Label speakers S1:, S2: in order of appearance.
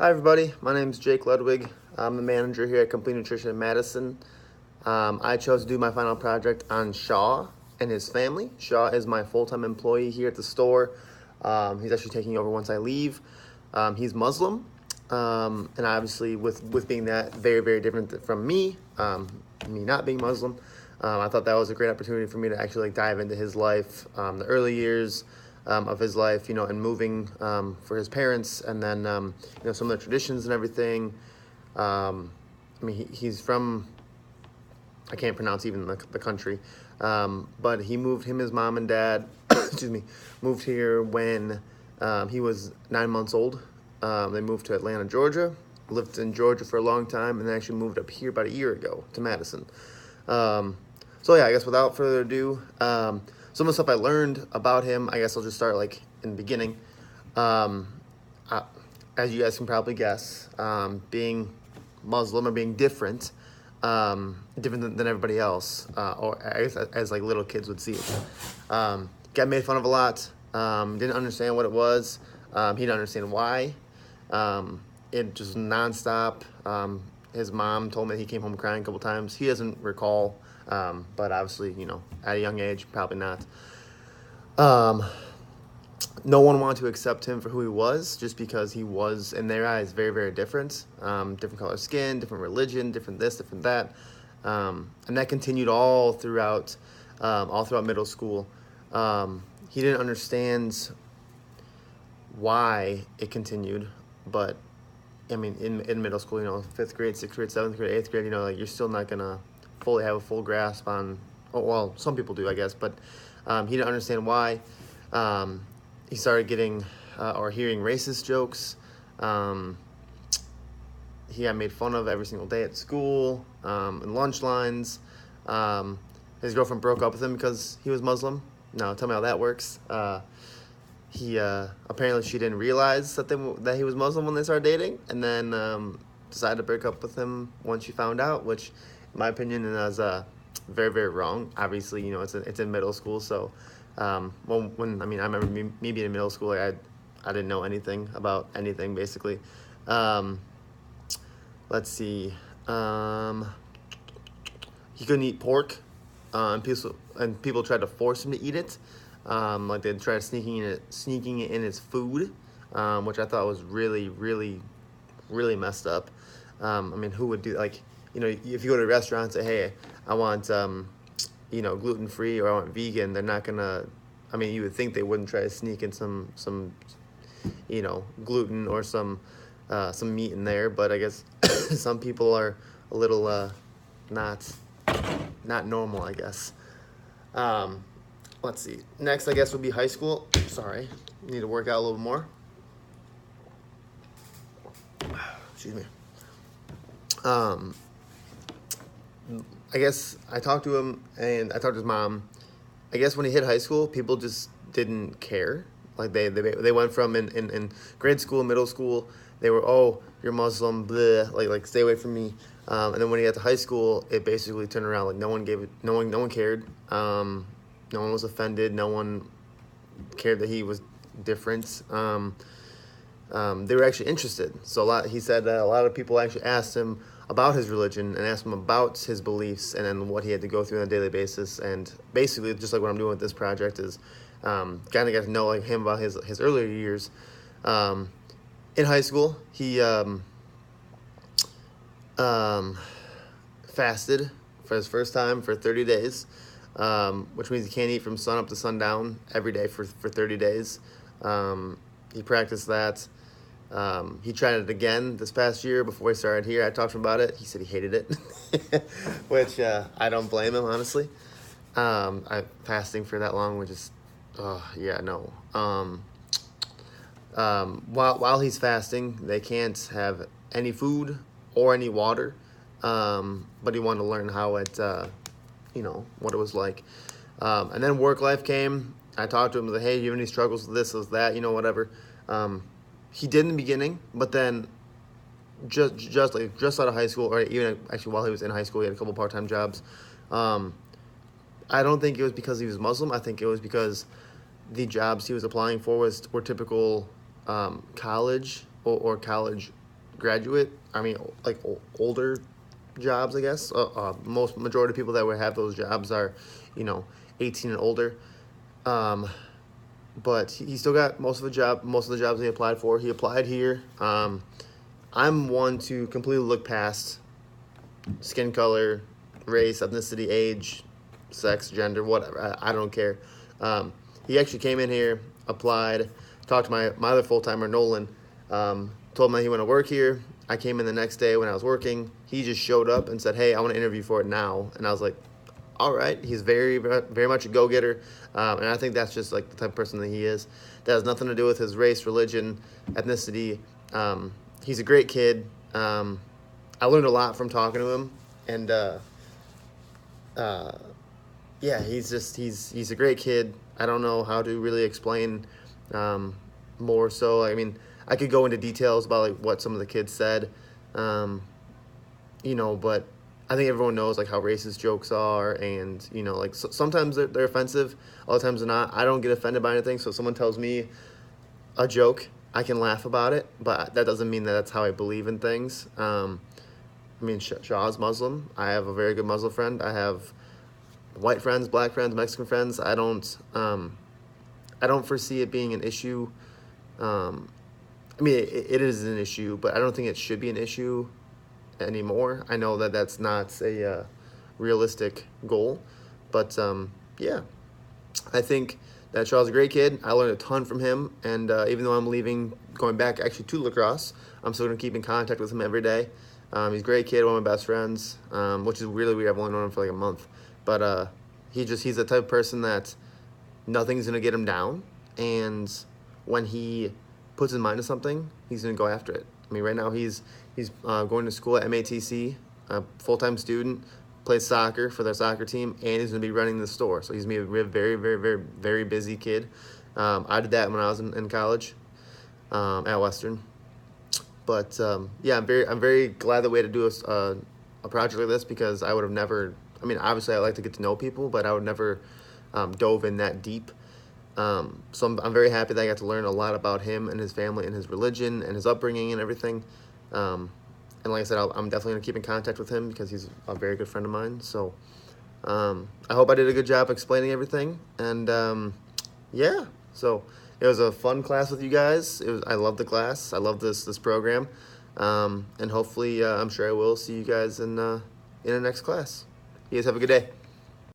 S1: Hi, everybody. My name is Jake Ludwig. I'm the manager here at Complete Nutrition in Madison. I chose to do my final project on Shaw and his family. Shaw is my full-time employee here at the store. He's actually taking over once I leave. He's Muslim, and obviously, with being that very, very different from me, me not being Muslim, I thought that was a great opportunity for me to actually dive into his life, the early years of his life, and moving for his parents, and then some of the traditions and everything. He's from, I can't pronounce even the country, but his mom and dad, excuse me, moved here when he was 9 months old. They moved to Atlanta, Georgia, lived in Georgia for a long time, and then actually moved up here about a year ago to Madison. So yeah, I guess without further ado, some of the stuff I learned about him, I guess I'll just start like in the beginning. As you guys can probably guess, being Muslim or being different, different than everybody else, or I guess as like little kids would see it. Got made fun of a lot. Didn't understand what it was. He didn't understand why. It just nonstop. His mom told me he came home crying a couple times. He doesn't recall, but obviously, at a young age, probably not. No one wanted to accept him for who he was, just because he was, in their eyes, very, very different. Different color skin, different religion, different this, different that. And that continued all throughout middle school. He didn't understand why it continued, but in middle school, 5th grade, 6th grade, 7th grade, 8th grade, you're still not gonna fully have a full grasp on. Oh, well, some people do, I guess, but he didn't understand why. He started getting or hearing racist jokes. He got made fun of every single day at school, in lunch lines. His girlfriend broke up with him because he was Muslim. Now, tell me how that works. He apparently she didn't realize that he was Muslim when they started dating, and then decided to break up with him once she found out, which, in my opinion, is very, very wrong. Obviously, it's in middle school, so I remember me being in middle school, I didn't know anything about anything basically. Let's see. He couldn't eat pork, and people tried to force him to eat it. Like they tried sneaking it in his food, which I thought was really, really, really messed up. Who would do, like, if you go to a restaurant and say, hey, I want, gluten-free, or I want vegan, they're not gonna, you would think they wouldn't try to sneak in some gluten or some meat in there, but I guess some people are a little, not normal, I guess. Let's see. Next, I guess, would be high school. Sorry, need to work out a little more. Excuse me. I guess I talked to him, and I talked to his mom. I guess when he hit high school, people just didn't care. Like they went from in grade school, middle school, they were, oh, you're Muslim, bleh, like stay away from me. And then when he got to high school, it basically turned around. Like no one cared. No one was offended. No one cared that he was different. They were actually interested. So he said that a lot of people actually asked him about his religion and asked him about his beliefs and then what he had to go through on a daily basis. And basically, just like what I'm doing with this project is kind of get to know him about his earlier years. In high school, he fasted for his first time for 30 days, which means he can't eat from sun up to sundown every day for 30 days. He practiced that. He tried it again this past year before he started here. I talked to him about it. He said he hated it, which I don't blame him, honestly. Fasting for that long would just, no. While he's fasting, they can't have any food or any water, but he wanted to learn how what it was like. And then work life came. I talked to him, like, hey, do you have any struggles with this, with that, whatever. He did in the beginning, but then just out of high school, or even actually while he was in high school, he had a couple part-time jobs. I don't think it was because he was Muslim. I think it was because the jobs he was applying for were typical college or college graduate. I mean, like older jobs, I guess. Most majority of people that would have those jobs are, you know, 18 and older. Um, but he still got most of the jobs he applied for. He applied here. I'm one to completely look past skin color, race, ethnicity, age, sex, gender, whatever. I don't care. He actually came in here, applied, talked to my other full timer, Nolan, told him that he went to work here. I came in the next day when I was working. He just showed up and said, "Hey, I want to interview for it now." And I was like, "All right." He's very much a go getter, and I think that's just like the type of person that he is. That has nothing to do with his race, religion, ethnicity. He's a great kid. I learned a lot from talking to him, and uh, yeah, he's a great kid. I don't know how to really explain more so. I mean, I could go into details about like what some of the kids said, um, but I think everyone knows like how racist jokes are, and like sometimes they're offensive, other times they're not. I don't get offended by anything, so if someone tells me a joke, I can laugh about it, but that doesn't mean that that's how I believe in things. I mean, Shah's Muslim. I have a very good Muslim friend. I have white friends, black friends, Mexican friends. I don't foresee it being an issue. I mean, it is an issue, but I don't think it should be an issue anymore. I know that that's not a realistic goal, but yeah, I think that Charles is a great kid. I learned a ton from him, and even though I'm leaving, going back actually to lacrosse, I'm still going to keep in contact with him every day. He's a great kid, one of my best friends, which is really weird. I've only known him for like a month, but he's the type of person that nothing's going to get him down, and when he puts his mind to something, he's going to go after it. I mean, right now he's going to school at MATC, a full-time student, plays soccer for their soccer team, and he's going to be running the store. So he's going to be a very, very, very, very busy kid. I did that when I was in college at Western. But yeah, I'm very glad that we had to do a project like this, because I would have never. I mean, obviously I like to get to know people, but I would never dove in that deep. So I'm very happy that I got to learn a lot about him and his family and his religion and his upbringing and everything. And like I said, I'm definitely going to keep in contact with him because he's a very good friend of mine. So I hope I did a good job explaining everything. And yeah, so it was a fun class with you guys. I love the class. I love this program. And hopefully, I'm sure I will see you guys in the next class. You guys have a good day.